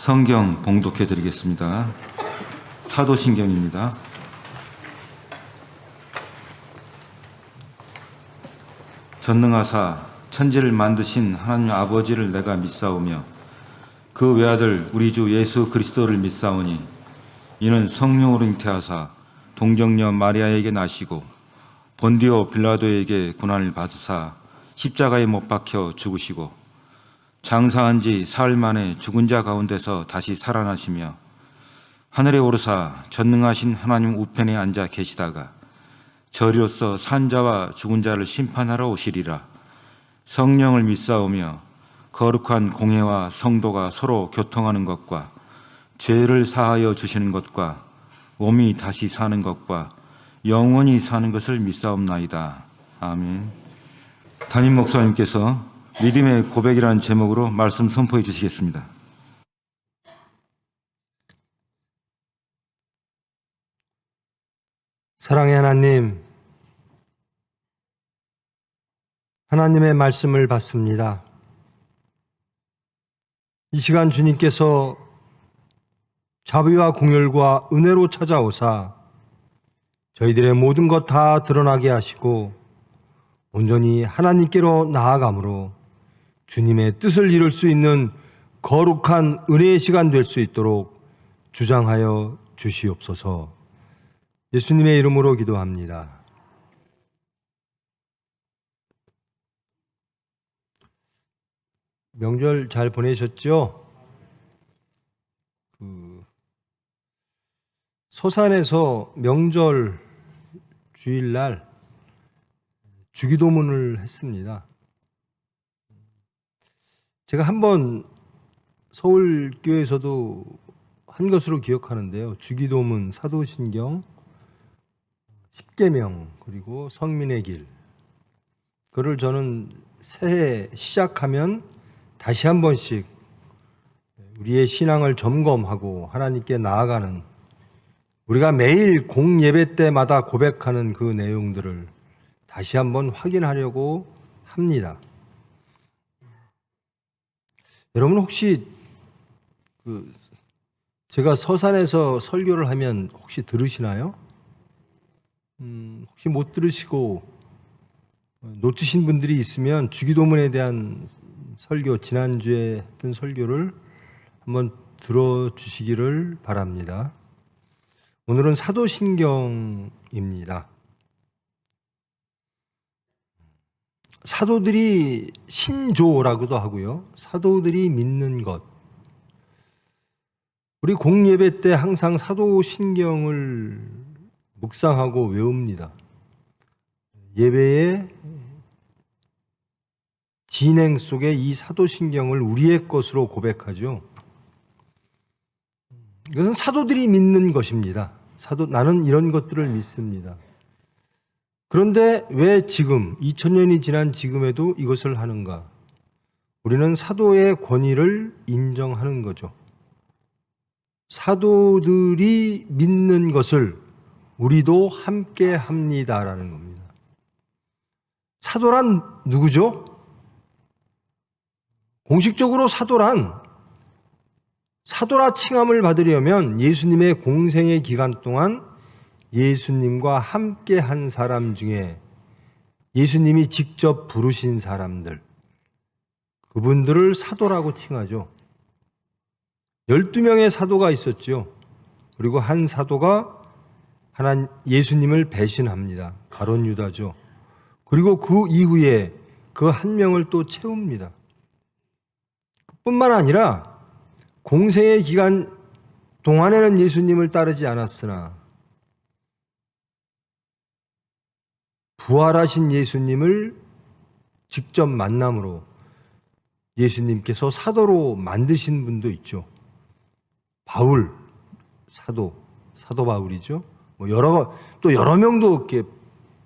성경 봉독해 드리겠습니다. 사도신경입니다. 전능하사 천지를 만드신 하나님 아버지를 내가 믿사오며 그 외아들 우리 주 예수 그리스도를 믿사오니 이는 성령으로 잉태하사 동정녀 마리아에게 나시고 본디오 빌라도에게 고난을 받으사 십자가에 못 박혀 죽으시고 장사한 지 사흘 만에 죽은 자 가운데서 다시 살아나시며 하늘에 오르사 전능하신 하나님 우편에 앉아 계시다가 저리로서 산 자와 죽은 자를 심판하러 오시리라. 성령을 믿사오며 거룩한 공회와 성도가 서로 교통하는 것과 죄를 사하여 주시는 것과 몸이 다시 사는 것과 영원히 사는 것을 믿사옵나이다. 아멘. 담임 목사님께서 믿음의 고백이라는 제목으로 말씀 선포해 주시겠습니다. 사랑의 하나님, 하나님의 말씀을 받습니다. 이 시간 주님께서 자비와 공혈과 은혜로 찾아오사 저희들의 모든 것 다 드러나게 하시고 온전히 하나님께로 나아감으로 주님의 뜻을 이룰 수 있는 거룩한 은혜의 시간 될 수 있도록 주장하여 주시옵소서. 예수님의 이름으로 기도합니다. 명절 잘 보내셨죠? 소산에서 명절 주일날 주기도문을 했습니다. 제가 한번 서울교회에서도 한 것으로 기억하는데요. 주기도문, 사도신경, 십계명, 그리고 성민의 길. 그를 저는 새해 시작하면 다시 한 번씩 우리의 신앙을 점검하고 하나님께 나아가는, 우리가 매일 공예배 때마다 고백하는 그 내용들을 다시 한번 확인하려고 합니다. 여러분 혹시 제가 서산에서 설교를 하면 혹시 들으시나요? 혹시 못 들으시고 놓치신 분들이 있으면 주기도문에 대한 설교, 지난주에 했던 설교를 한번 들어주시기를 바랍니다. 오늘은 사도신경입니다. 사도들이 신조라고도 하고요. 사도들이 믿는 것. 우리 공예배 때 항상 사도신경을 묵상하고 외웁니다. 예배의 진행 속에 이 사도신경을 우리의 것으로 고백하죠. 이것은 사도들이 믿는 것입니다. 나는 이런 것들을 믿습니다. 그런데 왜 지금 2000년이 지난 지금에도 이것을 하는가? 우리는 사도의 권위를 인정하는 거죠. 사도들이 믿는 것을 우리도 함께 합니다라는 겁니다. 사도란 누구죠? 공식적으로 사도라 칭함을 받으려면 예수님의 공생의 기간 동안 예수님과 함께 한 사람 중에 예수님이 직접 부르신 사람들, 그분들을 사도라고 칭하죠. 12명의 사도가 있었죠. 그리고 한 사도가 예수님을 배신합니다. 가룟 유다죠. 그리고 그 이후에 그 한 명을 또 채웁니다. 뿐만 아니라 공생의 기간 동안에는 예수님을 따르지 않았으나 부활하신 예수님을 직접 만남으로 예수님께서 사도로 만드신 분도 있죠. 바울, 사도 바울이죠. 여러 명도 이렇게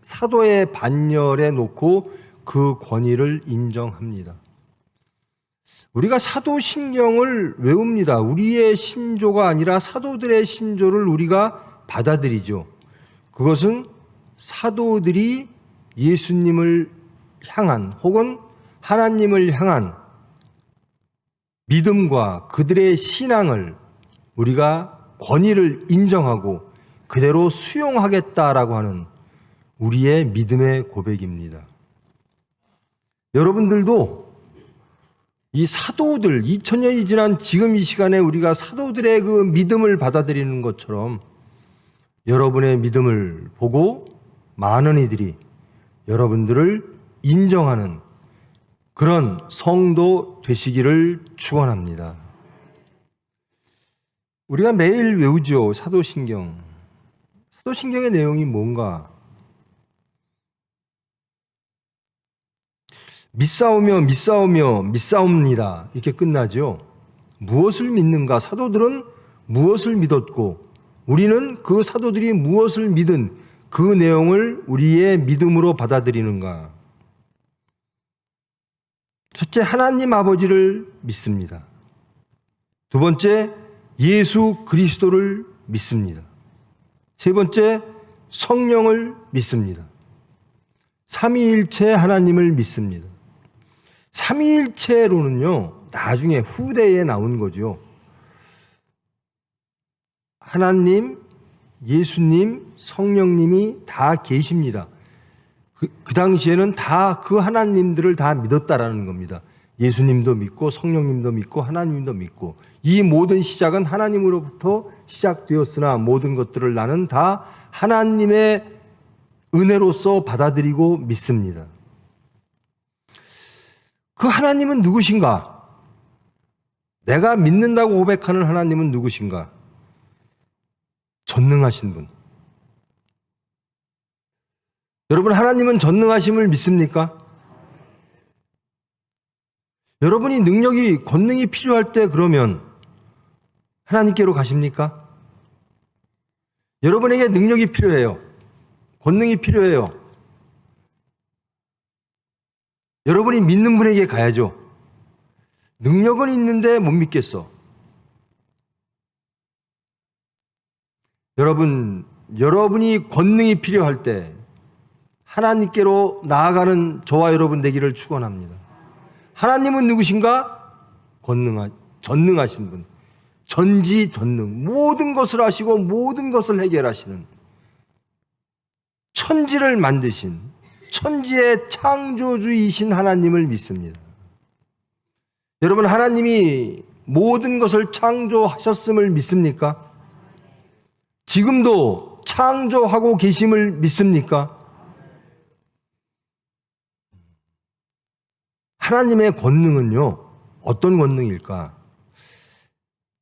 사도의 반열에 놓고 그 권위를 인정합니다. 우리가 사도신경을 외웁니다. 우리의 신조가 아니라 사도들의 신조를 우리가 받아들이죠. 그것은 사도들이 예수님을 향한 혹은 하나님을 향한 믿음과 그들의 신앙을 우리가 권위를 인정하고 그대로 수용하겠다라고 하는 우리의 믿음의 고백입니다. 여러분들도 이 사도들, 2000년이 지난 지금 이 시간에 우리가 사도들의 그 믿음을 받아들이는 것처럼 여러분의 믿음을 보고 많은 이들이 여러분들을 인정하는 그런 성도 되시기를 축원합니다. 우리가 매일 외우죠. 사도신경. 사도신경의 내용이 뭔가? 믿사옵니다. 이렇게 끝나죠. 무엇을 믿는가? 사도들은 무엇을 믿었고 우리는 그 사도들이 무엇을 믿은 그 내용을 우리의 믿음으로 받아들이는가? 첫째, 하나님 아버지를 믿습니다. 두 번째, 예수 그리스도를 믿습니다. 세 번째, 성령을 믿습니다. 삼위일체 하나님을 믿습니다. 삼위일체로는요, 나중에 후대에 나온 거죠. 하나님, 예수님, 성령님이 다 계십니다. 그 당시에는 다 그 하나님들을 다 믿었다라는 겁니다. 예수님도 믿고 성령님도 믿고 하나님도 믿고 이 모든 시작은 하나님으로부터 시작되었으나 모든 것들을 나는 다 하나님의 은혜로서 받아들이고 믿습니다. 그 하나님은 누구신가? 내가 믿는다고 고백하는 하나님은 누구신가? 전능하신 분. 여러분, 하나님은 전능하심을 믿습니까? 여러분이 능력이, 권능이 필요할 때 그러면 하나님께로 가십니까? 여러분에게 능력이 필요해요. 권능이 필요해요. 여러분이 믿는 분에게 가야죠. 능력은 있는데 못 믿겠어. 여러분이 권능이 필요할 때 하나님께로 나아가는 저와 여러분 되기를 축원합니다. 하나님은 누구신가? 전능하신 분. 전지전능. 모든 것을 하시고 모든 것을 해결하시는 천지를 만드신 천지의 창조주이신 하나님을 믿습니다. 여러분, 하나님이 모든 것을 창조하셨음을 믿습니까? 지금도 창조하고 계심을 믿습니까? 하나님의 권능은요, 어떤 권능일까?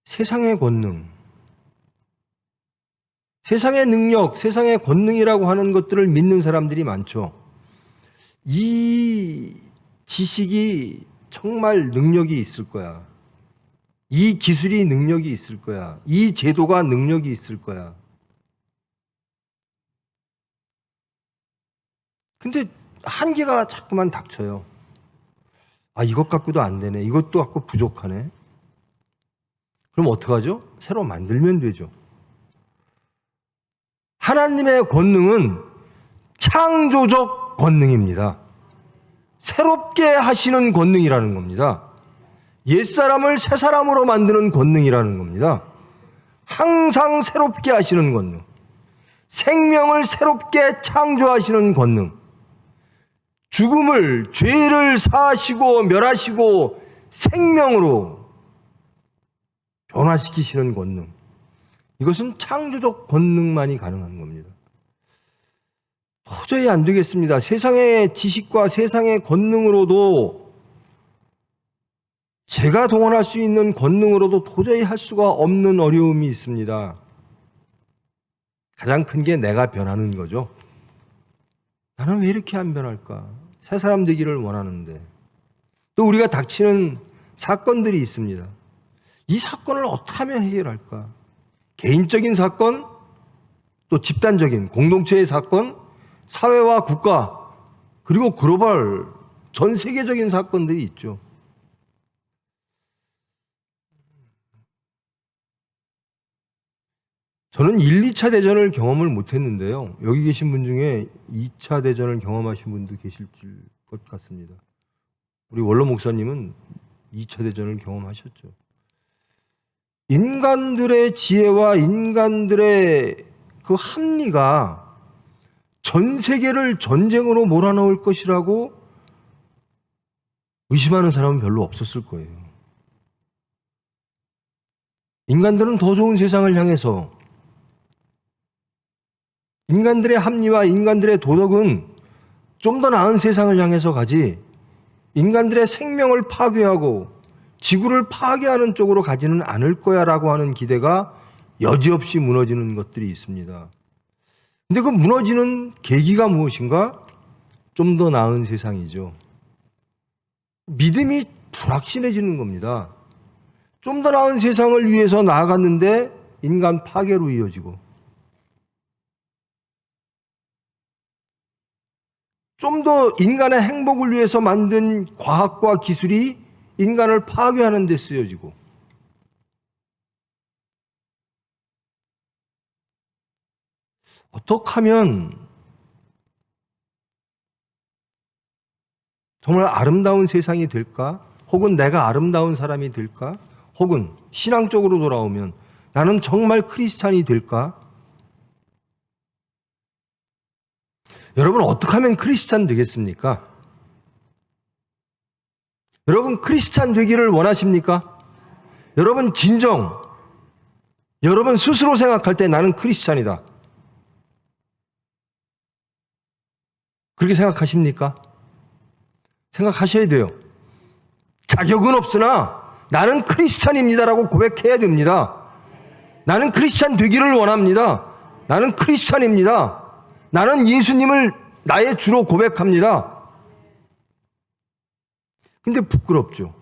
세상의 권능, 세상의 능력, 세상의 권능이라고 하는 것들을 믿는 사람들이 많죠. 이 지식이 정말 능력이 있을 거야. 이 기술이 능력이 있을 거야. 이 제도가 능력이 있을 거야. 근데 한계가 자꾸만 닥쳐요. 아, 이것 갖고도 안 되네. 이것도 갖고 부족하네. 그럼 어떡하죠? 새로 만들면 되죠. 하나님의 권능은 창조적 권능입니다. 새롭게 하시는 권능이라는 겁니다. 옛사람을 새사람으로 만드는 권능이라는 겁니다. 항상 새롭게 하시는 권능. 생명을 새롭게 창조하시는 권능. 죽음을, 죄를 사하시고 멸하시고 생명으로 변화시키시는 권능. 이것은 창조적 권능만이 가능한 겁니다. 도저히 안 되겠습니다. 세상의 지식과 세상의 권능으로도, 제가 동원할 수 있는 권능으로도 도저히 할 수가 없는 어려움이 있습니다. 가장 큰 게 내가 변하는 거죠. 나는 왜 이렇게 안 변할까? 새 사람 되기를 원하는데. 또 우리가 닥치는 사건들이 있습니다. 이 사건을 어떻게 하면 해결할까? 개인적인 사건, 또 집단적인 공동체의 사건, 사회와 국가, 그리고 글로벌, 전 세계적인 사건들이 있죠. 저는 1, 2차 대전을 경험을 못했는데요. 여기 계신 분 중에 2차 대전을 경험하신 분도 계실 것 같습니다. 우리 원로 목사님은 2차 대전을 경험하셨죠. 인간들의 지혜와 인간들의 그 합리가 전 세계를 전쟁으로 몰아넣을 것이라고 의심하는 사람은 별로 없었을 거예요. 인간들은 더 좋은 세상을 향해서, 인간들의 합리와 인간들의 도덕은 좀 더 나은 세상을 향해서 가지, 인간들의 생명을 파괴하고 지구를 파괴하는 쪽으로 가지는 않을 거야라고 하는 기대가 여지없이 무너지는 것들이 있습니다. 근데 그 무너지는 계기가 무엇인가? 좀 더 나은 세상이죠. 믿음이 불확실해지는 겁니다. 좀 더 나은 세상을 위해서 나아갔는데 인간 파괴로 이어지고, 좀 더 인간의 행복을 위해서 만든 과학과 기술이 인간을 파괴하는 데 쓰여지고, 어떻게 하면 정말 아름다운 세상이 될까? 혹은 내가 아름다운 사람이 될까? 혹은 신앙적으로 돌아오면 나는 정말 크리스찬이 될까? 여러분, 어떻게 하면 크리스찬 되겠습니까? 여러분, 크리스찬 되기를 원하십니까? 여러분, 진정, 여러분 스스로 생각할 때 나는 크리스찬이다, 그렇게 생각하십니까? 생각하셔야 돼요. 자격은 없으나 나는 크리스찬입니다라고 고백해야 됩니다. 나는 크리스찬 되기를 원합니다. 나는 크리스찬입니다. 나는 예수님을 나의 주로 고백합니다. 근데 부끄럽죠.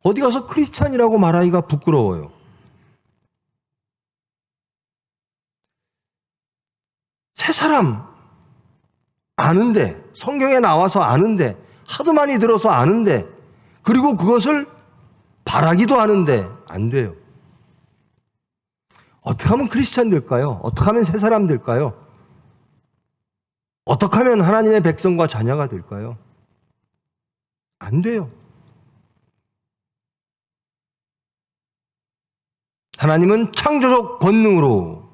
어디 가서 크리스찬이라고 말하기가 부끄러워요. 새 사람 아는데, 성경에 나와서 아는데, 하도 많이 들어서 아는데, 그리고 그것을 바라기도 하는데 안 돼요. 어떻게 하면 크리스찬 될까요? 어떻게 하면 새 사람 될까요? 어떻게 하면 하나님의 백성과 자녀가 될까요? 안 돼요. 하나님은 창조적 본능으로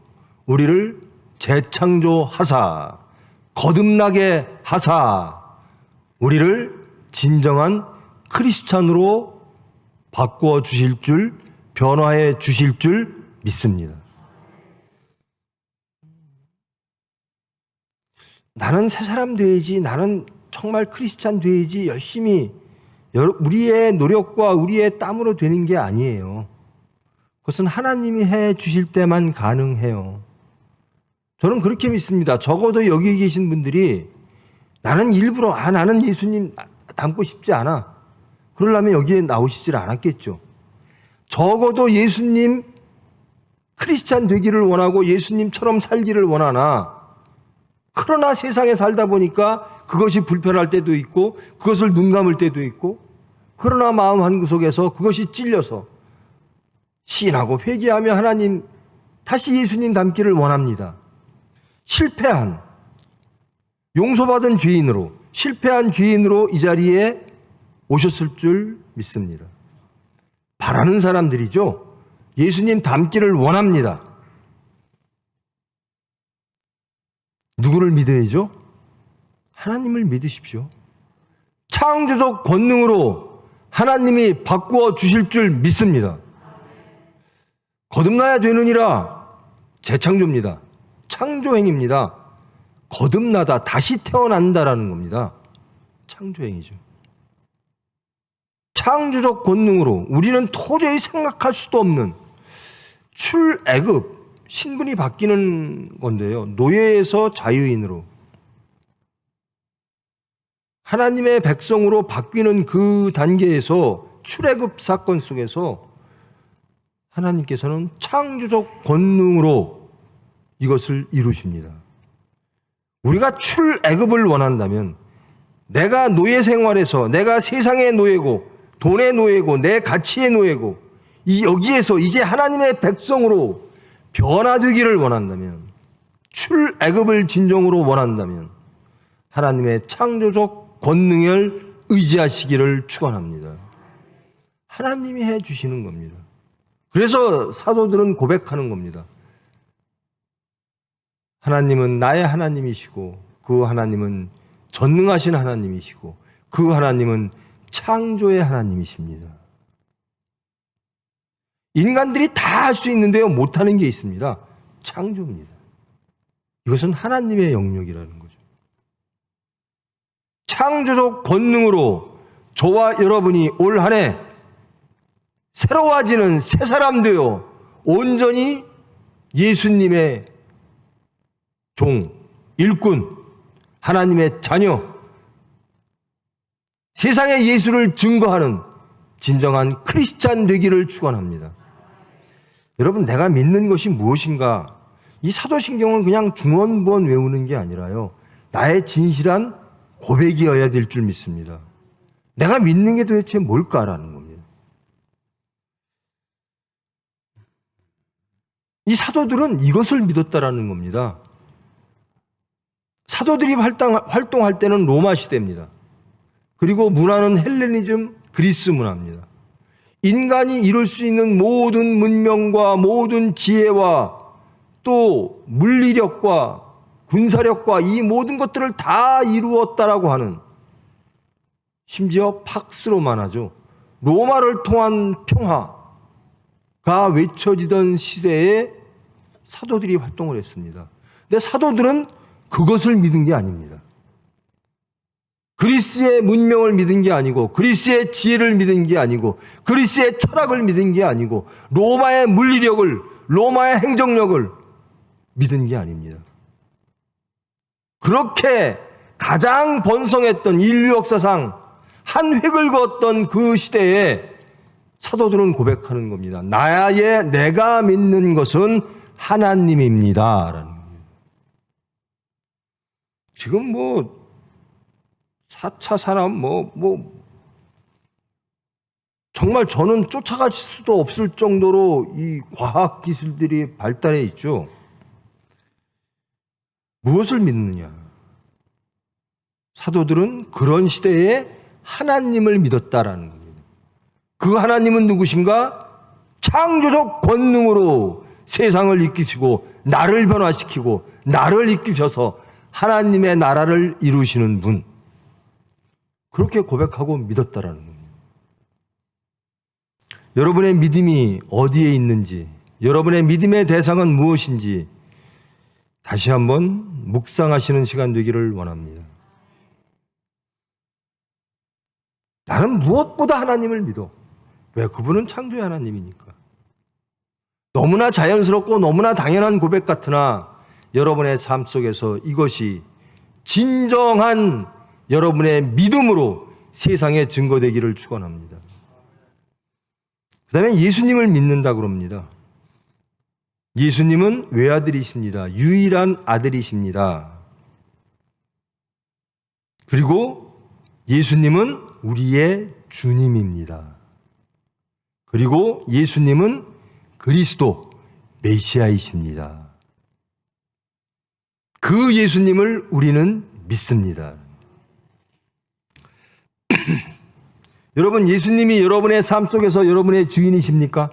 우리를 재창조하사, 거듭나게 하사, 우리를 진정한 크리스찬으로 바꾸어 주실 줄, 변화해 주실 줄 믿습니다. 나는 새 사람 돼야지, 나는 정말 크리스찬 돼야지 열심히 우리의 노력과 우리의 땀으로 되는 게 아니에요. 그것은 하나님이 해 주실 때만 가능해요. 저는 그렇게 믿습니다. 적어도 여기 계신 분들이 나는 일부러 나는 예수님 닮고 싶지 않아, 그러려면 여기에 나오시질 않았겠죠. 적어도 예수님 크리스찬 되기를 원하고 예수님처럼 살기를 원하나, 그러나 세상에 살다 보니까 그것이 불편할 때도 있고 그것을 눈 감을 때도 있고, 그러나 마음 한구석에서 그것이 찔려서 시인하고 회개하며 하나님, 다시 예수님 닮기를 원합니다. 실패한, 용서받은 죄인으로, 실패한 죄인으로 이 자리에 오셨을 줄 믿습니다. 바라는 사람들이죠. 예수님 닮기를 원합니다. 누구를 믿어야죠? 하나님을 믿으십시오. 창조적 권능으로 하나님이 바꾸어 주실 줄 믿습니다. 거듭나야 되느니라, 재창조입니다. 창조행입니다. 거듭나다, 다시 태어난다라는 겁니다. 창조행이죠. 창조적 권능으로 우리는 도저히 생각할 수도 없는 출애굽, 신분이 바뀌는 건데요. 노예에서 자유인으로, 하나님의 백성으로 바뀌는 그 단계에서, 출애굽 사건 속에서 하나님께서는 창조적 권능으로 이것을 이루십니다. 우리가 출애굽을 원한다면, 내가 노예 생활에서 내가 세상의 노예고 돈의 노예고 내 가치의 노예고 여기에서 이제 하나님의 백성으로 변화되기를 원한다면, 출애굽을 진정으로 원한다면 하나님의 창조적 권능을 의지하시기를 축원합니다. 하나님이 해 주시는 겁니다. 그래서 사도들은 고백하는 겁니다. 하나님은 나의 하나님이시고 그 하나님은 전능하신 하나님이시고 그 하나님은 창조의 하나님이십니다. 인간들이 다 할 수 있는데요, 못하는 게 있습니다. 창조입니다. 이것은 하나님의 영역이라는 거죠. 창조적 권능으로 저와 여러분이 올 한 해 새로워지는 새 사람 되어 온전히 예수님의 종, 일꾼, 하나님의 자녀, 세상에 예수를 증거하는 진정한 크리스찬 되기를 축원합니다. 여러분, 내가 믿는 것이 무엇인가? 이 사도신경은 그냥 중원부원 외우는 게 아니라요, 나의 진실한 고백이어야 될 줄 믿습니다. 내가 믿는 게 도대체 뭘까라는 겁니다. 이 사도들은 이것을 믿었다라는 겁니다. 사도들이 활동할 때는 로마 시대입니다. 그리고 문화는 헬레니즘, 그리스 문화입니다. 인간이 이룰 수 있는 모든 문명과 모든 지혜와 또 물리력과 군사력과 이 모든 것들을 다 이루었다라고 하는, 심지어 팍스 로마나죠. 로마를 통한 평화가 외쳐지던 시대에 사도들이 활동을 했습니다. 근데 사도들은 그것을 믿은 게 아닙니다. 그리스의 문명을 믿은 게 아니고, 그리스의 지혜를 믿은 게 아니고, 그리스의 철학을 믿은 게 아니고, 로마의 물리력을, 로마의 행정력을 믿은 게 아닙니다. 그렇게 가장 번성했던 인류 역사상 한 획을 그었던 그 시대에 사도들은 고백하는 겁니다. 내가 믿는 것은 하나님입니다. 라는 겁니다. 지금 4차 산업, 정말 저는 쫓아갈 수도 없을 정도로 이 과학 기술들이 발달해 있죠. 무엇을 믿느냐? 사도들은 그런 시대에 하나님을 믿었다라는 겁니다. 그 하나님은 누구신가? 창조적 권능으로 세상을 이끄시고 나를 변화시키고 나를 이끄셔서 하나님의 나라를 이루시는 분. 그렇게 고백하고 믿었다라는 겁니다. 여러분의 믿음이 어디에 있는지, 여러분의 믿음의 대상은 무엇인지 다시 한번 묵상하시는 시간 되기를 원합니다. 나는 무엇보다 하나님을 믿어. 왜? 그분은 창조의 하나님이니까. 너무나 자연스럽고 너무나 당연한 고백 같으나 여러분의 삶 속에서 이것이 진정한 여러분의 믿음으로 세상에 증거되기를 축원합니다. 그 다음에 예수님을 믿는다고 그럽니다. 예수님은 외아들이십니다. 유일한 아들이십니다. 그리고 예수님은 우리의 주님입니다. 그리고 예수님은 그리스도 메시아이십니다. 그 예수님을 우리는 믿습니다. 여러분, 예수님이 여러분의 삶 속에서 여러분의 주인이십니까?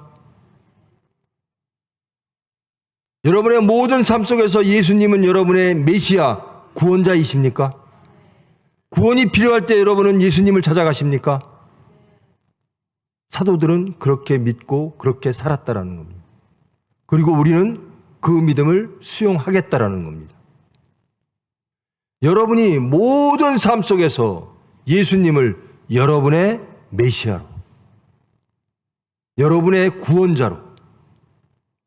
여러분의 모든 삶 속에서 예수님은 여러분의 메시아, 구원자이십니까? 구원이 필요할 때 여러분은 예수님을 찾아가십니까? 사도들은 그렇게 믿고 그렇게 살았다라는 겁니다. 그리고 우리는 그 믿음을 수용하겠다라는 겁니다. 여러분이 모든 삶 속에서 예수님을 여러분의 메시아로, 여러분의 구원자로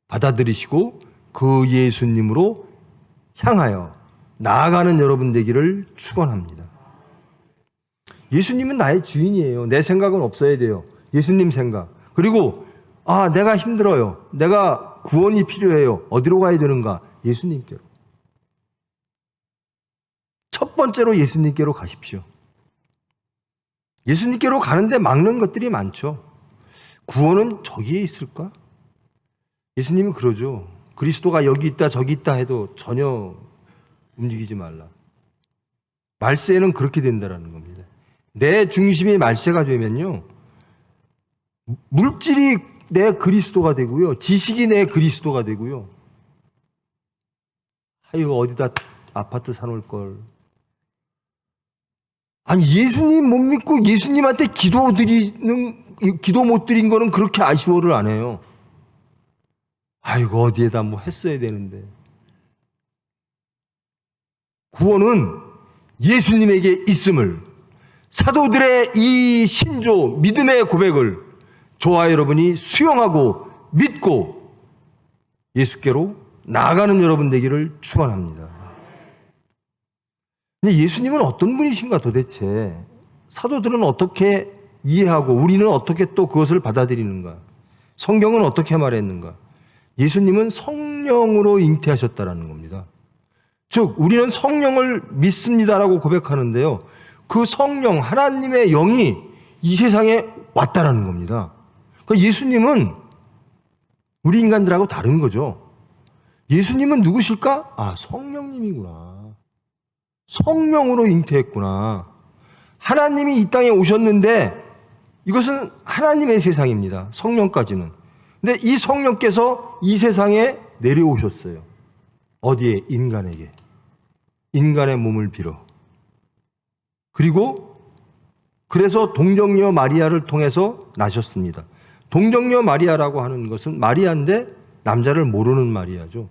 받아들이시고 그 예수님으로 향하여 나아가는 여러분 되기를 축원합니다. 예수님은 나의 주인이에요. 내 생각은 없어야 돼요. 예수님 생각. 그리고 내가 힘들어요. 내가 구원이 필요해요. 어디로 가야 되는가? 예수님께로. 첫 번째로 예수님께로 가십시오. 예수님께로 가는데 막는 것들이 많죠. 구원은 저기에 있을까? 예수님은 그러죠. 그리스도가 여기 있다 저기 있다 해도 전혀 움직이지 말라. 말세에는 그렇게 된다라는 겁니다. 내 중심이 말세가 되면요, 물질이 내 그리스도가 되고요. 지식이 내 그리스도가 되고요. 아유, 어디다 아파트 사놓을 걸. 아니, 예수님 못 믿고 예수님한테 기도 못 드린 거는 그렇게 아쉬워를 안 해요. 아이고, 어디에다 뭐 했어야 되는데. 구원은 예수님에게 있음을, 사도들의 이 신조, 믿음의 고백을 저와 여러분이 수용하고 믿고 예수께로 나아가는 여러분 되기를 축원합니다. 근데 예수님은 어떤 분이신가 도대체? 사도들은 어떻게 이해하고 우리는 어떻게 또 그것을 받아들이는가? 성경은 어떻게 말했는가? 예수님은 성령으로 잉태하셨다라는 겁니다. 즉 우리는 성령을 믿습니다라고 고백하는데요. 그 성령 하나님의 영이 이 세상에 왔다라는 겁니다. 그러니까 예수님은 우리 인간들하고 다른 거죠. 예수님은 누구실까? 아, 성령님이구나. 성령으로 잉태했구나. 하나님이 이 땅에 오셨는데 이것은 하나님의 세상입니다. 성령까지는. 근데 이 성령께서 이 세상에 내려오셨어요. 어디에? 인간에게. 인간의 몸을 빌어. 그리고 그래서 동정녀 마리아를 통해서 나셨습니다. 동정녀 마리아라고 하는 것은 마리아인데 남자를 모르는 마리아죠.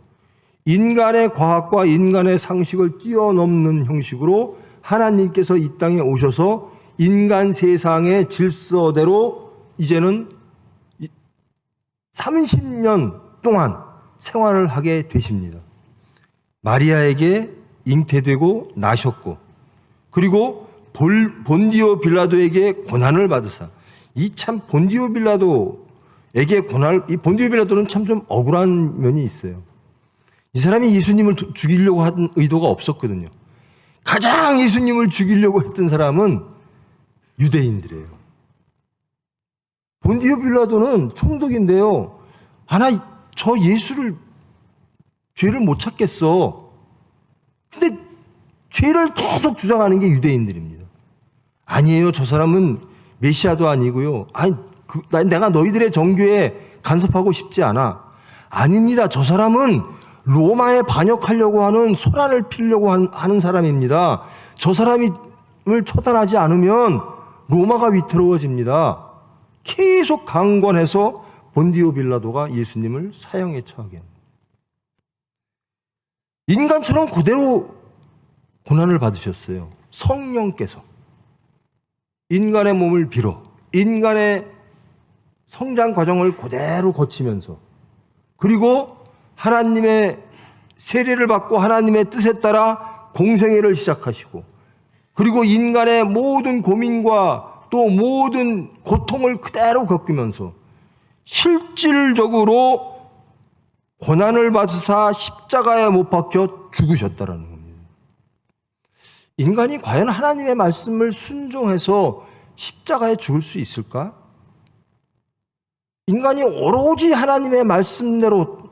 인간의 과학과 인간의 상식을 뛰어넘는 형식으로 하나님께서 이 땅에 오셔서 인간 세상의 질서대로 이제는 30년 동안 생활을 하게 되십니다. 마리아에게 잉태되고 나셨고, 그리고 본디오 빌라도에게 고난을 받으사, 이 참 본디오 빌라도에게 이 본디오 빌라도는 참 좀 억울한 면이 있어요. 이 사람이 예수님을 죽이려고 한 의도가 없었거든요. 가장 예수님을 죽이려고 했던 사람은 유대인들이에요. 본디오 빌라도는 총독인데요. 저 예수를 죄를 못 찾겠어. 근데 죄를 계속 주장하는 게 유대인들입니다. 아니에요. 저 사람은 메시아도 아니고요. 내가 너희들의 정교에 간섭하고 싶지 않아. 아닙니다. 저 사람은 로마에 반역하려고 하는 소란을 피우려고 하는 사람입니다. 저 사람을 처단하지 않으면 로마가 위태로워집니다. 계속 강권해서 본디오 빌라도가 예수님을 사형에 처하게 합니다. 인간처럼 그대로 고난을 받으셨어요. 성령께서 인간의 몸을 빌어 인간의 성장 과정을 그대로 거치면서, 그리고 하나님의 세례를 받고 하나님의 뜻에 따라 공생애를 시작하시고, 그리고 인간의 모든 고민과 또 모든 고통을 그대로 겪으면서 실질적으로 고난을 받으사 십자가에 못 박혀 죽으셨다라는 겁니다. 인간이 과연 하나님의 말씀을 순종해서 십자가에 죽을 수 있을까? 인간이 오로지 하나님의 말씀대로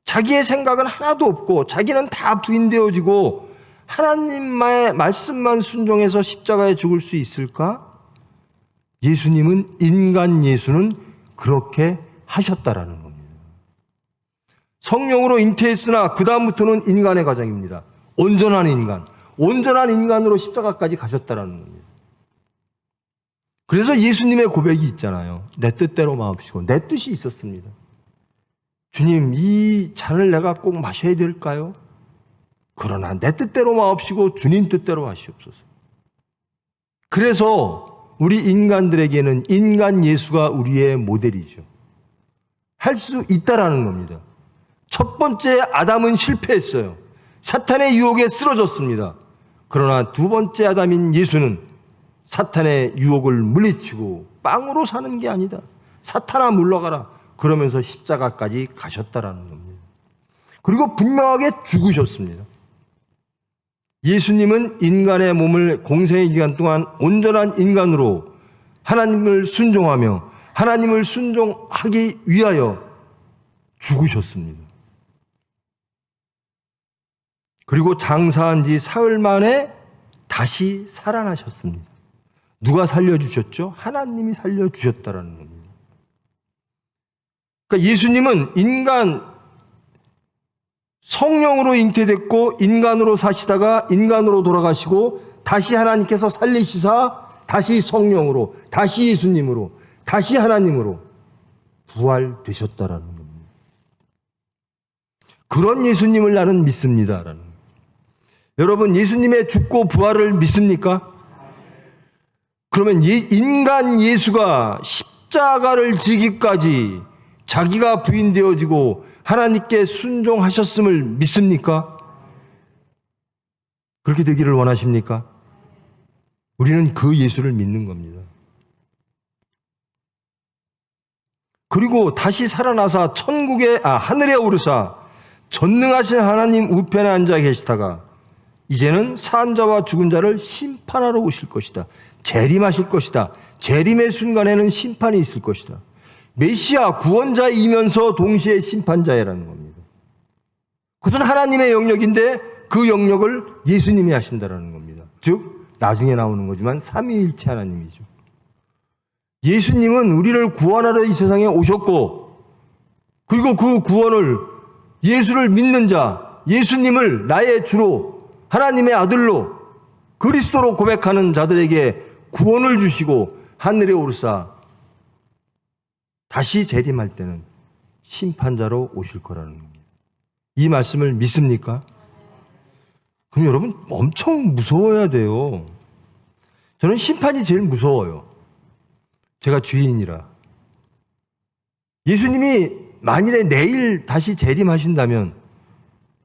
자기의 생각은 하나도 없고 자기는 다 부인되어지고 하나님의 말씀만 순종해서 십자가에 죽을 수 있을까? 예수님은, 인간 예수는 그렇게 하셨다라는 겁니다. 성령으로 잉태했으나 그 다음부터는 인간의 과정입니다. 온전한 인간으로 십자가까지 가셨다라는 겁니다. 그래서 예수님의 고백이 있잖아요. 내 뜻대로 마옵시고. 내 뜻이 있었습니다. 주님, 이 잔을 내가 꼭 마셔야 될까요? 그러나 내 뜻대로 마옵시고 주님 뜻대로 하시옵소서. 그래서 우리 인간들에게는 인간 예수가 우리의 모델이죠. 할 수 있다라는 겁니다. 첫 번째 아담은 실패했어요. 사탄의 유혹에 쓰러졌습니다. 그러나 두 번째 아담인 예수는 사탄의 유혹을 물리치고 빵으로 사는 게 아니다. 사탄아 물러가라. 그러면서 십자가까지 가셨다라는 겁니다. 그리고 분명하게 죽으셨습니다. 예수님은 인간의 몸을 공생의 기간 동안 온전한 인간으로 하나님을 순종하며 하나님을 순종하기 위하여 죽으셨습니다. 그리고 장사한 지 사흘 만에 다시 살아나셨습니다. 누가 살려주셨죠? 하나님이 살려주셨다라는 겁니다. 그러니까 예수님은 성령으로 잉태됐고 인간으로 사시다가 인간으로 돌아가시고 다시 하나님께서 살리시사 다시 성령으로, 다시 예수님으로, 다시 하나님으로 부활되셨다라는 겁니다. 그런 예수님을 나는 믿습니다라는 겁니다. 여러분, 예수님의 죽고 부활을 믿습니까? 그러면 인간 예수가 십자가를 지기까지 자기가 부인되어지고 하나님께 순종하셨음을 믿습니까? 그렇게 되기를 원하십니까? 우리는 그 예수를 믿는 겁니다. 그리고 다시 살아나사 하늘에 오르사 전능하신 하나님 우편에 앉아 계시다가 이제는 산 자와 죽은 자를 심판하러 오실 것이다. 재림하실 것이다. 재림의 순간에는 심판이 있을 것이다. 메시아 구원자이면서 동시에 심판자라는 겁니다. 그것은 하나님의 영역인데 그 영역을 예수님이 하신다라는 겁니다. 즉 나중에 나오는 거지만 삼위일체 하나님이죠. 예수님은 우리를 구원하러 이 세상에 오셨고, 그리고 그 구원을 예수를 믿는 자, 예수님을 나의 주로 하나님의 아들로 그리스도로 고백하는 자들에게 구원을 주시고 하늘에 오르사 다시 재림할 때는 심판자로 오실 거라는 겁니다. 이 말씀을 믿습니까? 그럼 여러분 엄청 무서워야 돼요. 저는 심판이 제일 무서워요. 제가 죄인이라. 예수님이 만일에 내일 다시 재림하신다면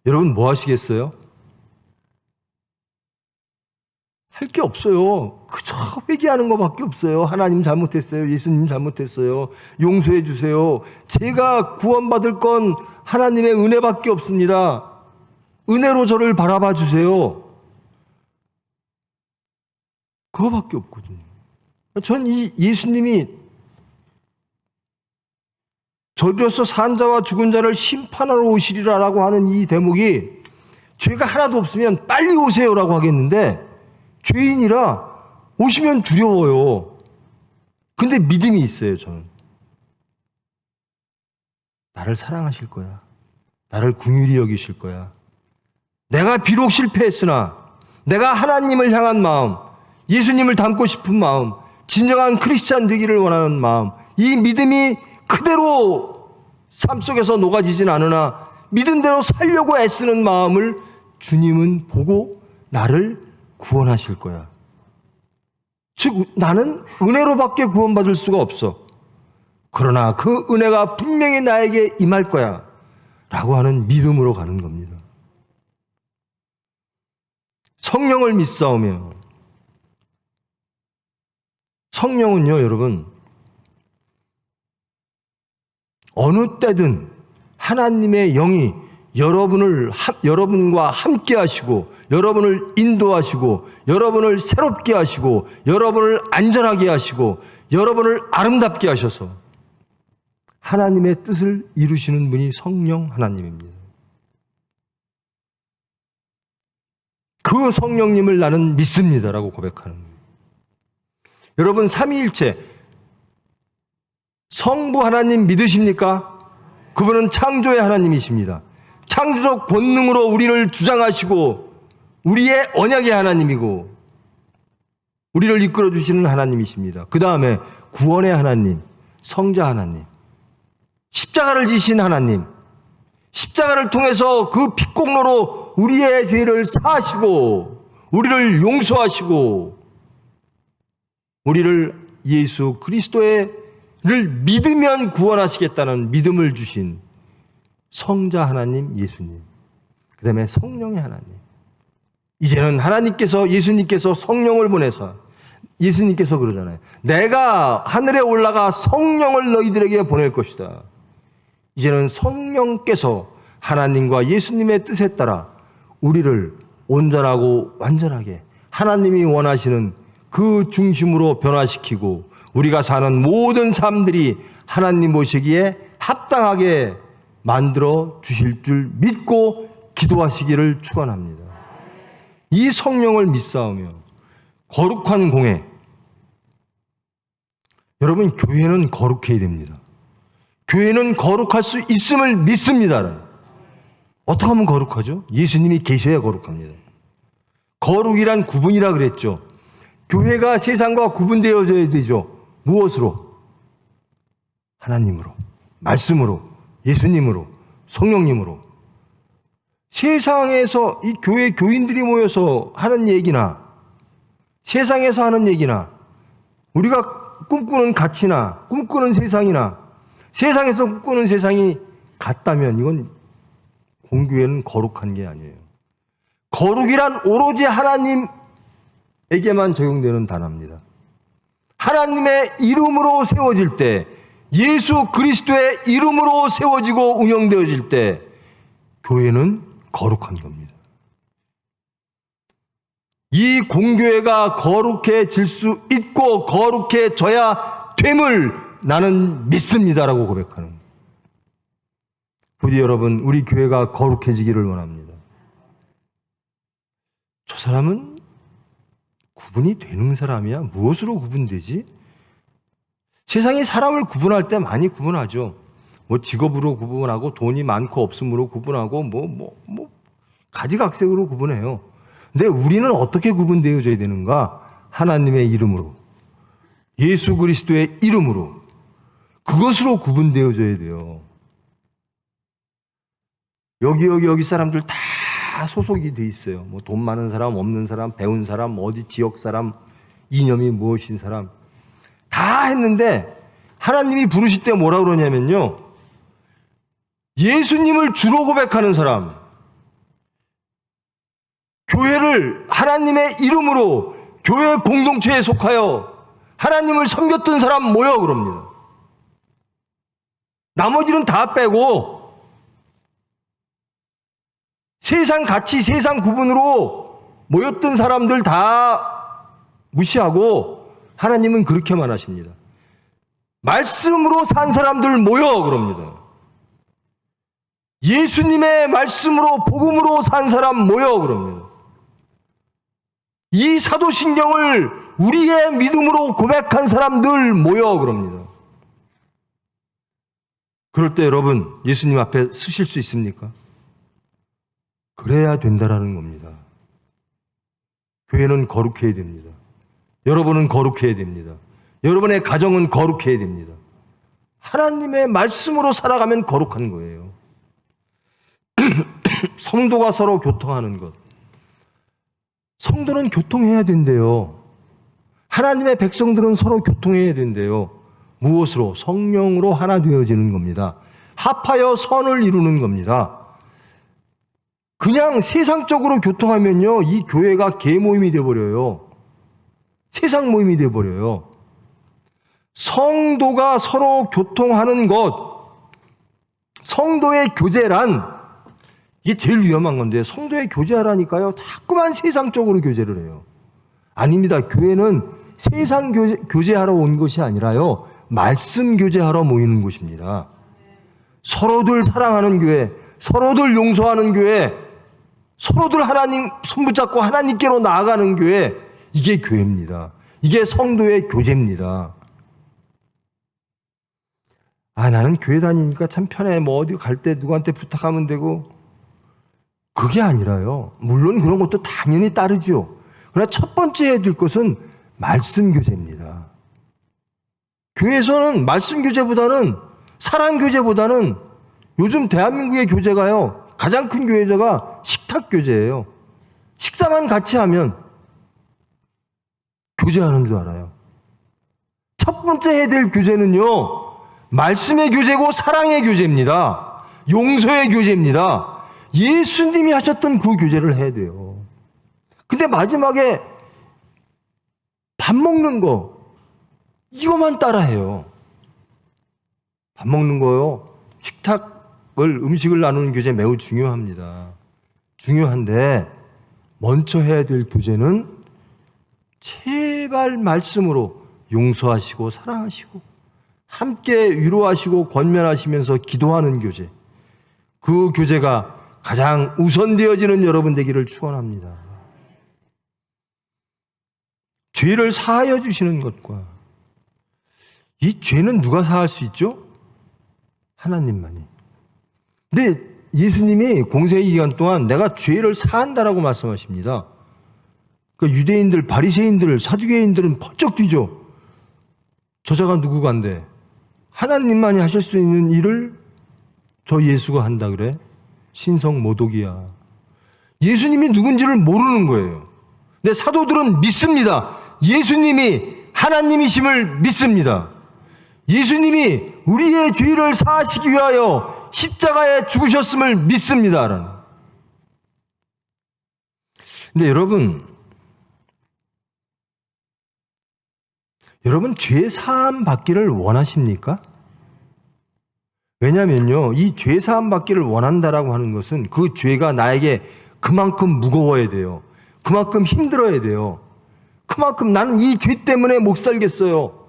여러분 뭐 하시겠어요? 할 게 없어요. 그저 회개하는 것밖에 없어요. 하나님 잘못했어요. 예수님 잘못했어요. 용서해 주세요. 제가 구원받을 건 하나님의 은혜밖에 없습니다. 은혜로 저를 바라봐 주세요. 그거밖에 없거든요. 전 이 예수님이 저리로서 산 자와 죽은 자를 심판하러 오시리라라고 하는 이 대목이 죄가 하나도 없으면 빨리 오세요라고 하겠는데 죄인이라 오시면 두려워요. 근데 믿음이 있어요, 저는. 나를 사랑하실 거야. 나를 긍휼히 여기실 거야. 내가 비록 실패했으나 내가 하나님을 향한 마음, 예수님을 닮고 싶은 마음, 진정한 크리스찬 되기를 원하는 마음, 이 믿음이 그대로 삶 속에서 녹아지진 않으나 믿음대로 살려고 애쓰는 마음을 주님은 보고 나를 구원하실 거야. 즉 나는 은혜로밖에 구원받을 수가 없어. 그러나 그 은혜가 분명히 나에게 임할 거야 라고 하는 믿음으로 가는 겁니다. 성령을 믿사오며, 성령은요 여러분 어느 때든 하나님의 영이 여러분과 함께 하시고 여러분을 인도하시고 여러분을 새롭게 하시고 여러분을 안전하게 하시고 여러분을 아름답게 하셔서 하나님의 뜻을 이루시는 분이 성령 하나님입니다. 그 성령님을 나는 믿습니다라고 고백하는 거예요. 여러분 삼위일체 성부 하나님 믿으십니까? 그분은 창조의 하나님이십니다. 창조적 본능으로 우리를 주장하시고 우리의 언약의 하나님이고 우리를 이끌어 주시는 하나님이십니다. 그 다음에 구원의 하나님, 성자 하나님, 십자가를 지신 하나님, 십자가를 통해서 그 핏공로로 우리의 죄를 사하시고 우리를 용서하시고 우리를 예수 그리스도를 믿으면 구원하시겠다는 믿음을 주신 성자 하나님 예수님, 그 다음에 성령의 하나님. 이제는 하나님께서, 예수님께서 성령을 보내서, 예수님께서 그러잖아요. 내가 하늘에 올라가 성령을 너희들에게 보낼 것이다. 이제는 성령께서 하나님과 예수님의 뜻에 따라 우리를 온전하고 완전하게 하나님이 원하시는 그 중심으로 변화시키고 우리가 사는 모든 삶들이 하나님 보시기에 합당하게 만들어 주실 줄 믿고 기도하시기를 축원합니다. 이 성령을 믿사오며 거룩한 공회, 여러분, 교회는 거룩해야 됩니다. 교회는 거룩할 수 있음을 믿습니다. 어떻게 하면 거룩하죠? 예수님이 계셔야 거룩합니다. 거룩이란 구분이라 그랬죠. 교회가 세상과 구분되어져야 되죠. 무엇으로? 하나님으로, 말씀으로, 예수님으로, 성령님으로. 세상에서 이 교회 교인들이 모여서 하는 얘기나, 세상에서 하는 얘기나, 우리가 꿈꾸는 가치나, 꿈꾸는 세상이나, 세상에서 꿈꾸는 세상이 같다면 이건 공교회는 거룩한 게 아니에요. 거룩이란 오로지 하나님에게만 적용되는 단어입니다. 하나님의 이름으로 세워질 때, 예수 그리스도의 이름으로 세워지고 운영되어질 때 교회는 거룩한 겁니다. 이 공교회가 거룩해질 수 있고 거룩해져야 됨을 나는 믿습니다라고 고백하는 거예요. 부디 여러분, 우리 교회가 거룩해지기를 원합니다. 저 사람은 구분이 되는 사람이야? 무엇으로 구분되지? 세상이 사람을 구분할 때 많이 구분하죠. 뭐 직업으로 구분하고 돈이 많고 없음으로 구분하고 가지각색으로 구분해요. 근데 우리는 어떻게 구분되어져야 되는가? 하나님의 이름으로, 예수 그리스도의 이름으로, 그것으로 구분되어져야 돼요. 여기 사람들 다 소속이 돼 있어요. 뭐 돈 많은 사람, 없는 사람, 배운 사람, 어디 지역 사람, 이념이 무엇인 사람 다 했는데 하나님이 부르실 때 뭐라 그러냐면요, 예수님을 주로 고백하는 사람, 교회를 하나님의 이름으로 교회 공동체에 속하여 하나님을 섬겼던 사람 모여 그럽니다. 나머지는 다 빼고 세상 가치, 세상 구분으로 모였던 사람들 다 무시하고 하나님은 그렇게만 하십니다. 말씀으로 산 사람들 모여 그럽니다. 예수님의 말씀으로, 복음으로 산 사람 모여 그럽니다. 이 사도신경을 우리의 믿음으로 고백한 사람들 모여 그럽니다. 그럴 때 여러분, 예수님 앞에 서실 수 있습니까? 그래야 된다라는 겁니다. 교회는 거룩해야 됩니다. 여러분은 거룩해야 됩니다. 여러분의 가정은 거룩해야 됩니다. 하나님의 말씀으로 살아가면 거룩한 거예요. 성도가 서로 교통하는 것. 성도는 교통해야 된대요. 하나님의 백성들은 서로 교통해야 된대요. 무엇으로? 성령으로 하나 되어지는 겁니다. 합하여 선을 이루는 겁니다. 그냥 세상적으로 교통하면요, 이 교회가 개모임이 되어버려요. 세상 모임이 되어버려요. 성도가 서로 교통하는 것, 성도의 교제란, 이게 제일 위험한 건데, 성도의 교제하라니까요, 자꾸만 세상적으로 교제를 해요. 아닙니다. 교회는 세상 교제하러 온 것이 아니라요, 말씀 교제하러 모이는 곳입니다. 서로들 사랑하는 교회, 서로들 용서하는 교회, 서로들 하나님 손붙잡고 하나님께로 나아가는 교회, 이게 교회입니다. 이게 성도의 교제입니다. 나는 교회 다니니까 참 편해. 뭐 어디 갈 때 누구한테 부탁하면 되고. 그게 아니라요. 물론 그런 것도 당연히 따르죠. 그러나 첫 번째 해야 될 것은 말씀 교제입니다. 교회에서는 말씀 교제보다는, 사랑 교제보다는 요즘 대한민국의 교제가요, 가장 큰 교제가 식탁 교제예요. 식사만 같이 하면 교제하는 줄 알아요. 첫 번째 해야 될 교제는요, 말씀의 교제고 사랑의 교제입니다. 용서의 교제입니다. 예수님이 하셨던 그 교제를 해야 돼요. 근데 마지막에 밥 먹는 거, 이거만 따라해요. 밥 먹는 거요, 음식을 나누는 교제 매우 중요합니다. 중요한데 먼저 해야 될 교제는 제발 말씀으로 용서하시고 사랑하시고 함께 위로하시고 권면하시면서 기도하는 교제, 그 교제가 가장 우선되어지는 여러분 되기를 축원합니다. 죄를 사하여 주시는 것과 이 죄는 누가 사할 수 있죠? 하나님만이. 근데 예수님이 공생의 기간 동안 내가 죄를 사한다라고 말씀하십니다. 그러니까 유대인들, 바리새인들, 사두개인들은 펄쩍 뛰죠. 저자가 누구간데 하나님만이 하실 수 있는 일을 저 예수가 한다 그래? 신성모독이야. 예수님이 누군지를 모르는 거예요. 근데 사도들은 믿습니다. 예수님이 하나님이심을 믿습니다. 예수님이 우리의 죄를 사하시기 위하여 십자가에 죽으셨음을 믿습니다. 근데 여러분 죄 사함 받기를 원하십니까? 왜냐면요, 이 죄 사함 받기를 원한다라고 하는 것은 그 죄가 나에게 그만큼 무거워야 돼요. 그만큼 힘들어야 돼요. 그만큼 나는 이 죄 때문에 못 살겠어요.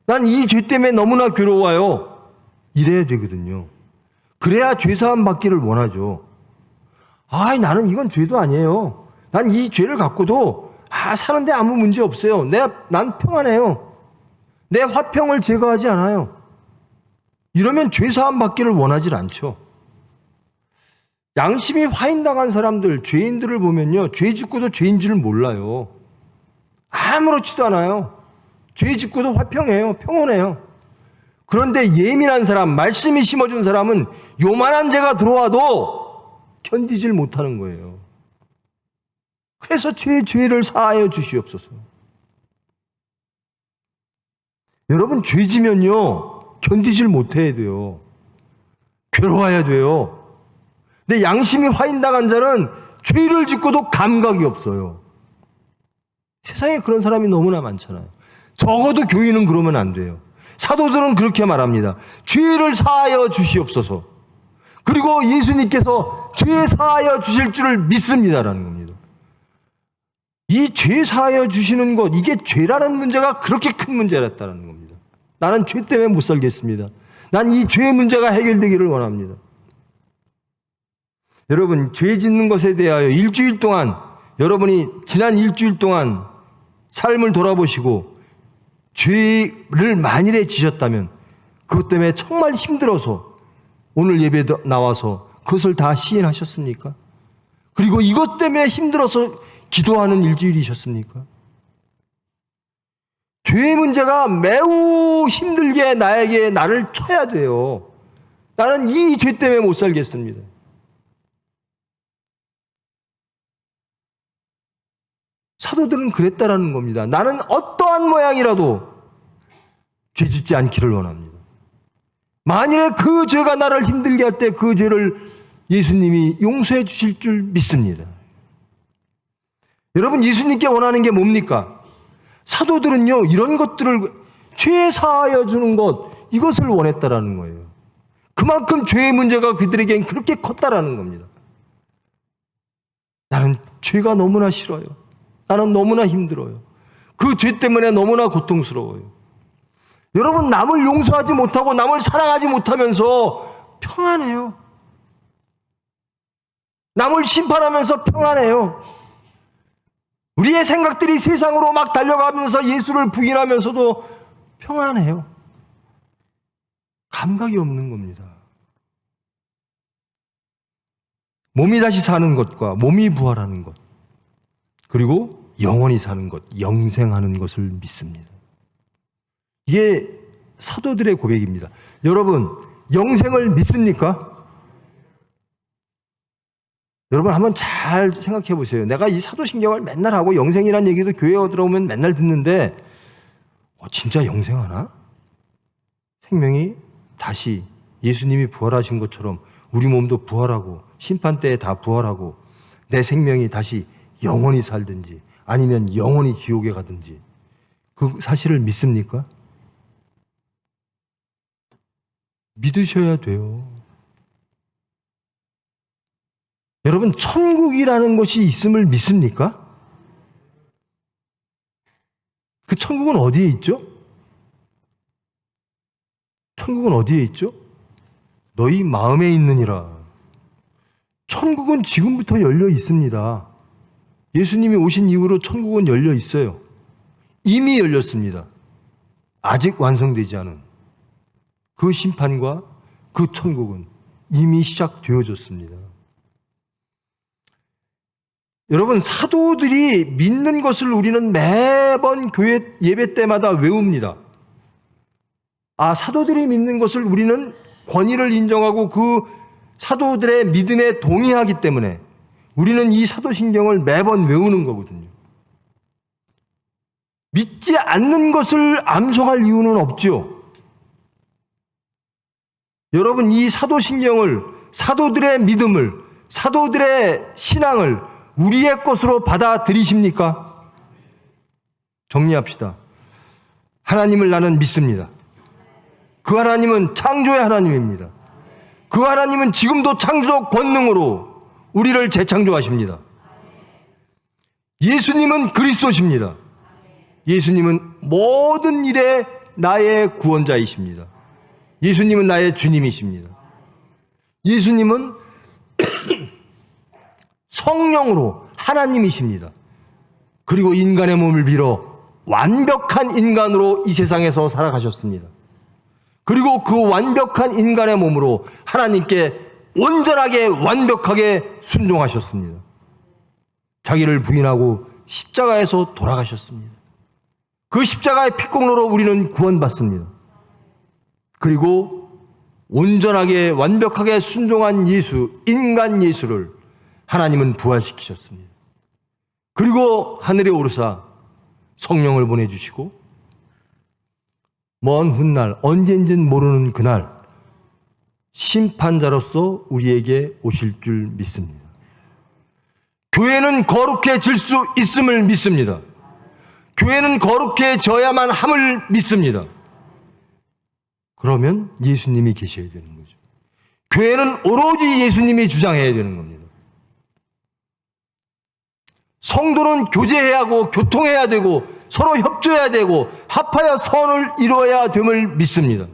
난 이 죄 때문에 너무나 괴로워요. 이래야 되거든요. 그래야 죄 사함 받기를 원하죠. 나는 이건 죄도 아니에요. 난 이 죄를 갖고도 사는데 아무 문제 없어요. 난 평안해요. 내 화평을 제거하지 않아요. 이러면 죄 사함 받기를 원하질 않죠. 양심이 화인당한 사람들, 죄인들을 보면요, 죄 짓고도 죄인 줄 몰라요. 아무렇지도 않아요. 죄 짓고도 화평해요. 평온해요. 그런데 예민한 사람, 말씀이 심어준 사람은 요만한 죄가 들어와도 견디질 못하는 거예요. 그래서 죄를 사하여 주시옵소서. 여러분, 죄 지면요, 견디질 못해야 돼요. 괴로워야 돼요. 근데 양심이 화인당한 자는 죄를 짓고도 감각이 없어요. 세상에 그런 사람이 너무나 많잖아요. 적어도 교인은 그러면 안 돼요. 사도들은 그렇게 말합니다. 죄를 사하여 주시옵소서. 그리고 예수님께서 죄 사하여 주실 줄을 믿습니다라는 겁니다. 이 죄 사하여 주시는 것, 이게 죄라는 문제가 그렇게 큰 문제였다는 겁니다. 나는 죄 때문에 못 살겠습니다. 난 이 죄의 문제가 해결되기를 원합니다. 여러분, 죄 짓는 것에 대하여 일주일 동안, 여러분이 지난 일주일 동안 삶을 돌아보시고 죄를 만일에 지셨다면 그것 때문에 정말 힘들어서 오늘 예배에 나와서 그것을 다 시인하셨습니까? 그리고 이것 때문에 힘들어서 기도하는 일주일이셨습니까? 죄의 문제가 매우 힘들게 나를 쳐야 돼요. 나는 이 죄 때문에 못 살겠습니다. 사도들은 그랬다라는 겁니다. 나는 어떠한 모양이라도 죄 짓지 않기를 원합니다. 만일에 그 죄가 나를 힘들게 할 때 그 죄를 예수님이 용서해 주실 줄 믿습니다. 여러분, 예수님께 원하는 게 뭡니까? 사도들은요, 이런 것들을 죄 사하여 주는 것, 이것을 원했다라는 거예요. 그만큼 죄의 문제가 그들에겐 그렇게 컸다라는 겁니다. 나는 죄가 너무나 싫어요. 나는 너무나 힘들어요. 그 죄 때문에 너무나 고통스러워요. 여러분, 남을 용서하지 못하고 남을 사랑하지 못하면서 평안해요. 남을 심판하면서 평안해요. 우리의 생각들이 세상으로 막 달려가면서 예수를 부인하면서도 평안해요. 감각이 없는 겁니다. 몸이 다시 사는 것과 몸이 부활하는 것, 그리고 영원히 사는 것, 영생하는 것을 믿습니다. 이게 사도들의 고백입니다. 여러분, 영생을 믿습니까? 여러분, 한번 잘 생각해 보세요. 내가 이 사도신경을 맨날 하고 영생이라는 얘기도 교회에 들어오면 맨날 듣는데 진짜 영생하나? 생명이 다시 예수님이 부활하신 것처럼 우리 몸도 부활하고 심판 때에 다 부활하고 내 생명이 다시 영원히 살든지 아니면 영원히 지옥에 가든지 그 사실을 믿습니까? 믿으셔야 돼요. 여러분, 천국이라는 것이 있음을 믿습니까? 그 천국은 어디에 있죠? 천국은 어디에 있죠? 너희 마음에 있느니라. 천국은 지금부터 열려 있습니다. 예수님이 오신 이후로 천국은 열려 있어요. 이미 열렸습니다. 아직 완성되지 않은 그 심판과 그 천국은 이미 시작되어졌습니다. 여러분, 사도들이 믿는 것을 우리는 매번 교회 예배 때마다 외웁니다. 사도들이 믿는 것을 우리는 권위를 인정하고 그 사도들의 믿음에 동의하기 때문에 우리는 이 사도신경을 매번 외우는 거거든요. 믿지 않는 것을 암송할 이유는 없죠. 여러분, 이 사도신경을, 사도들의 믿음을, 사도들의 신앙을 우리의 것으로 받아들이십니까? 정리합시다. 하나님을 나는 믿습니다. 그 하나님은 창조의 하나님입니다. 그 하나님은 지금도 창조적 권능으로 우리를 재창조하십니다. 예수님은 그리스도십니다. 예수님은 모든 일에 나의 구원자이십니다. 예수님은 나의 주님이십니다. 예수님은 성령으로 하나님이십니다. 그리고 인간의 몸을 빌어 완벽한 인간으로 이 세상에서 살아가셨습니다. 그리고 그 완벽한 인간의 몸으로 하나님께 온전하게 완벽하게 순종하셨습니다. 자기를 부인하고 십자가에서 돌아가셨습니다. 그 십자가의 피공로로 우리는 구원받습니다. 그리고 온전하게 완벽하게 순종한 예수, 인간 예수를 하나님은 부활시키셨습니다. 그리고 하늘에 오르사 성령을 보내주시고 먼 훗날 언제인지는 모르는 그날 심판자로서 우리에게 오실 줄 믿습니다. 교회는 거룩해질 수 있음을 믿습니다. 교회는 거룩해져야만 함을 믿습니다. 그러면 예수님이 계셔야 되는 거죠. 교회는 오로지 예수님이 주장해야 되는 겁니다. 성도는 교제해야 하고 교통해야 되고 서로 협조해야 되고 합하여 선을 이루어야 됨을 믿습니다.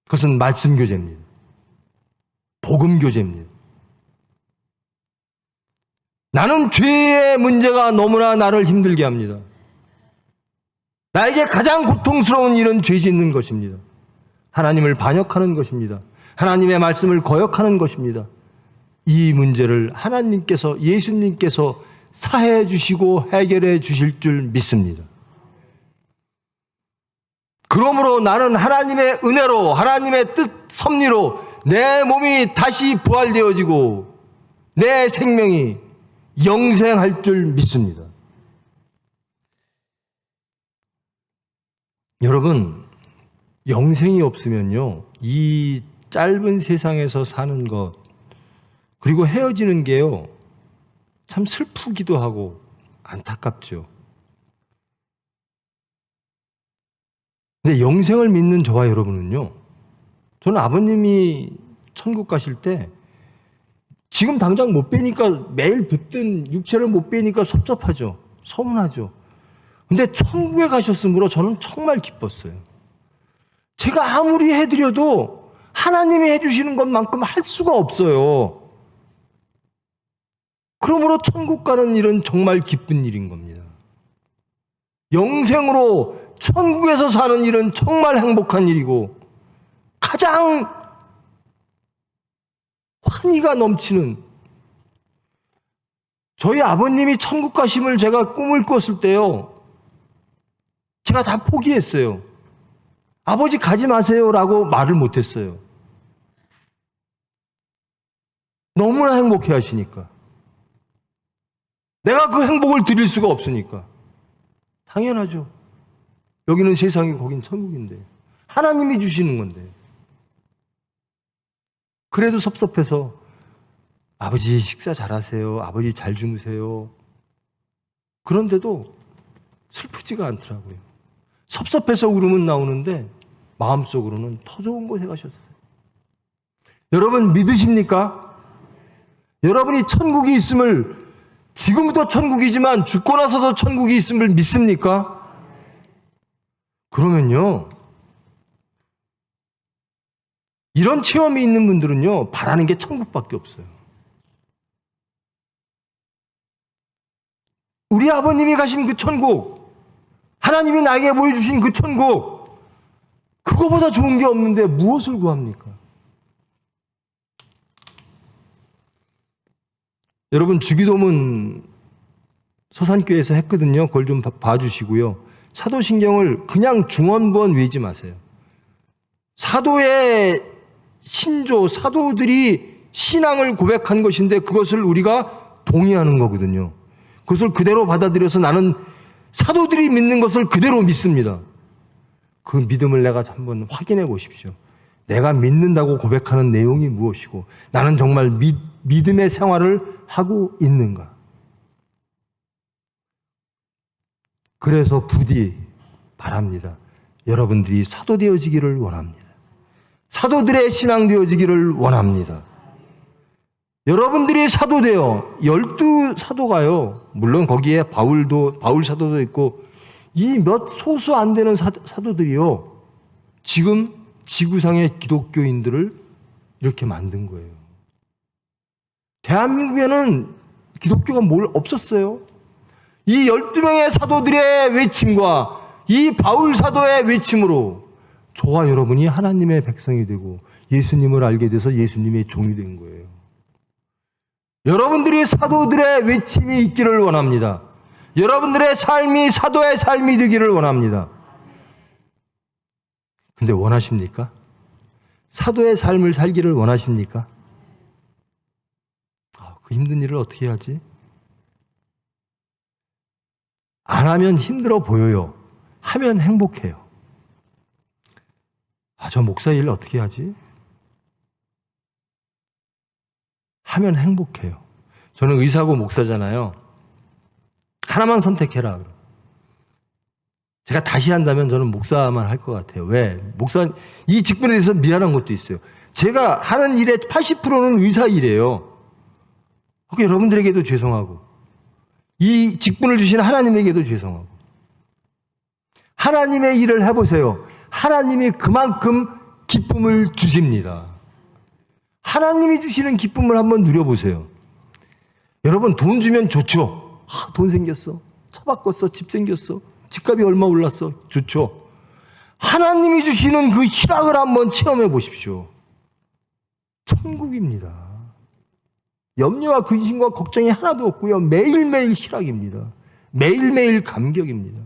그것은 말씀 교제입니다. 복음 교제입니다. 나는 죄의 문제가 너무나 나를 힘들게 합니다. 나에게 가장 고통스러운 일은 죄 짓는 것입니다. 하나님을 반역하는 것입니다. 하나님의 말씀을 거역하는 것입니다. 이 문제를 하나님께서, 예수님께서 사해 주시고 해결해 주실 줄 믿습니다. 그러므로 나는 하나님의 은혜로, 하나님의 뜻 섭리로 내 몸이 다시 부활되어지고 내 생명이 영생할 줄 믿습니다. 여러분, 영생이 없으면요, 이 짧은 세상에서 사는 것, 그리고 헤어지는 게요, 참 슬프기도 하고 안타깝죠. 근데 영생을 믿는 저와 여러분은요, 저는 아버님이 천국 가실 때 지금 당장 못 뵈니까, 매일 뵙던 육체를 못 뵈니까 섭섭하죠. 서운하죠. 근데 천국에 가셨으므로 저는 정말 기뻤어요. 제가 아무리 해드려도 하나님이 해주시는 것만큼 할 수가 없어요. 그러므로 천국 가는 일은 정말 기쁜 일인 겁니다. 영생으로 천국에서 사는 일은 정말 행복한 일이고 가장 환희가 넘치는, 저희 아버님이 천국 가심을 제가 꿈을 꿨을 때요, 제가 다 포기했어요. 아버지 가지 마세요라고 말을 못했어요. 너무나 행복해 하시니까. 내가 그 행복을 드릴 수가 없으니까. 당연하죠. 여기는 세상이고 거긴 천국인데. 하나님이 주시는 건데. 그래도 섭섭해서 아버지 식사 잘하세요. 아버지 잘 주무세요. 그런데도 슬프지가 않더라고요. 섭섭해서 울음은 나오는데 마음속으로는 더 좋은 곳에 가셨어요. 여러분 믿으십니까? 여러분이 천국이 있음을, 지금부터 천국이지만 죽고 나서도 천국이 있음을 믿습니까? 그러면요, 이런 체험이 있는 분들은요, 바라는 게 천국밖에 없어요. 우리 아버님이 가신 그 천국, 하나님이 나에게 보여주신 그 천국, 그거보다 좋은 게 없는데 무엇을 구합니까? 여러분, 주기도문 서산교회에서 했거든요. 그걸 좀 봐주시고요. 사도신경을 그냥 중언부언 외우지 마세요. 사도의 신조, 사도들이 신앙을 고백한 것인데 그것을 우리가 동의하는 거거든요. 그것을 그대로 받아들여서 나는 사도들이 믿는 것을 그대로 믿습니다. 그 믿음을 내가 한번 확인해 보십시오. 내가 믿는다고 고백하는 내용이 무엇이고 나는 정말 믿음의 생활을 하고 있는가. 그래서 부디 바랍니다. 여러분들이 사도 되어지기를 원합니다. 사도들의 신앙 되어지기를 원합니다. 여러분들이 사도 되어 12사도가요. 물론 거기에 바울 사도도 있고 이 몇 소수 안 되는 사도들이요. 지금 지구상의 기독교인들을 이렇게 만든 거예요. 대한민국에는 기독교가 없었어요. 이 12명의 사도들의 외침과 이 바울 사도의 외침으로 저와 여러분이 하나님의 백성이 되고 예수님을 알게 돼서 예수님의 종이 된 거예요. 여러분들이 사도들의 외침이 있기를 원합니다. 여러분들의 삶이 사도의 삶이 되기를 원합니다. 근데 원하십니까? 사도의 삶을 살기를 원하십니까? 그 힘든 일을 어떻게 하지? 안 하면 힘들어 보여요. 하면 행복해요. 저 목사 일 어떻게 하지? 하면 행복해요. 저는 의사고 목사잖아요. 하나만 선택해라. 제가 다시 한다면 저는 목사만 할 것 같아요. 왜? 이 직분에 대해서 미안한 것도 있어요. 제가 하는 일의 80%는 의사 일이에요. 여러분들에게도 죄송하고 이 직분을 주신 하나님에게도 죄송하고 하나님의 일을 해보세요. 하나님이 그만큼 기쁨을 주십니다. 하나님이 주시는 기쁨을 한번 누려보세요. 여러분 돈 주면 좋죠. 돈 생겼어. 차 바꿨어. 집 생겼어. 집값이 얼마 올랐어. 좋죠. 하나님이 주시는 그 희락을 한번 체험해 보십시오. 천국입니다. 염려와 근심과 걱정이 하나도 없고요. 매일매일 희락입니다. 매일매일 감격입니다.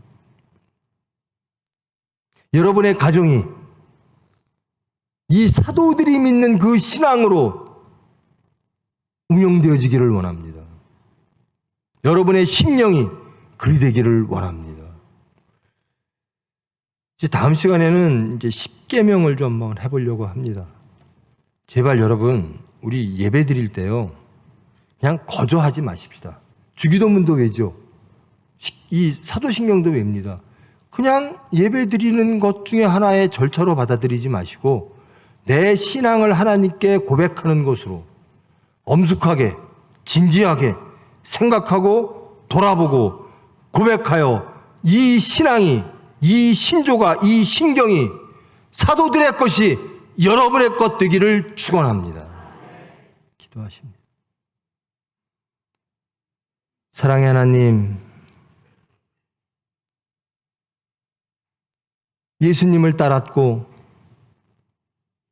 여러분의 가정이 이 사도들이 믿는 그 신앙으로 운영되어지기를 원합니다. 여러분의 심령이 그리 되기를 원합니다. 이제 다음 시간에는 이제 10계명을 좀 한번 해보려고 합니다. 제발 여러분, 우리 예배 드릴 때요, 그냥 거저하지 마십시다. 주기도문도 외죠. 이 사도신경도 외웁니다. 그냥 예배 드리는 것 중에 하나의 절차로 받아들이지 마시고 내 신앙을 하나님께 고백하는 것으로 엄숙하게, 진지하게 생각하고 돌아보고 고백하여 이 신앙이, 이 신조가, 이 신경이 사도들의 것이 여러분의 것 되기를 축원합니다. 기도하십니다. 사랑의 하나님, 예수님을 따랐고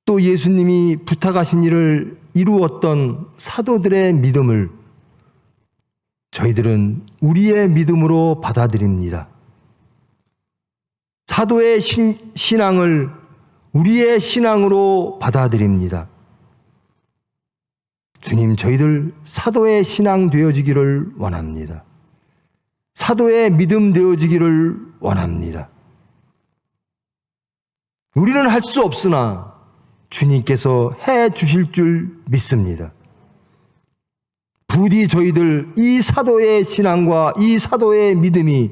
또 예수님이 부탁하신 일을 이루었던 사도들의 믿음을 저희들은 우리의 믿음으로 받아들입니다. 사도의 신앙을 우리의 신앙으로 받아들입니다. 주님, 저희들 사도의 신앙 되어지기를 원합니다. 사도의 믿음 되어지기를 원합니다. 우리는 할 수 없으나 주님께서 해 주실 줄 믿습니다. 부디 저희들 이 사도의 신앙과 이 사도의 믿음이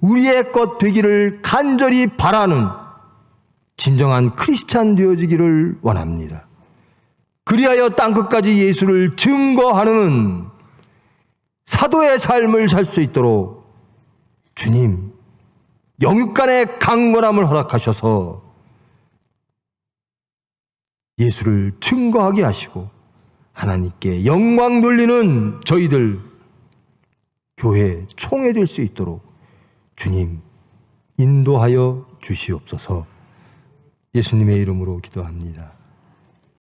우리의 것 되기를 간절히 바라는 진정한 크리스찬 되어지기를 원합니다. 그리하여 땅끝까지 예수를 증거하는 사도의 삶을 살 수 있도록 주님, 영육간의 강건함을 허락하셔서 예수를 증거하게 하시고 하나님께 영광 돌리는 저희들 교회 총회 될 수 있도록 주님 인도하여 주시옵소서. 예수님의 이름으로 기도합니다.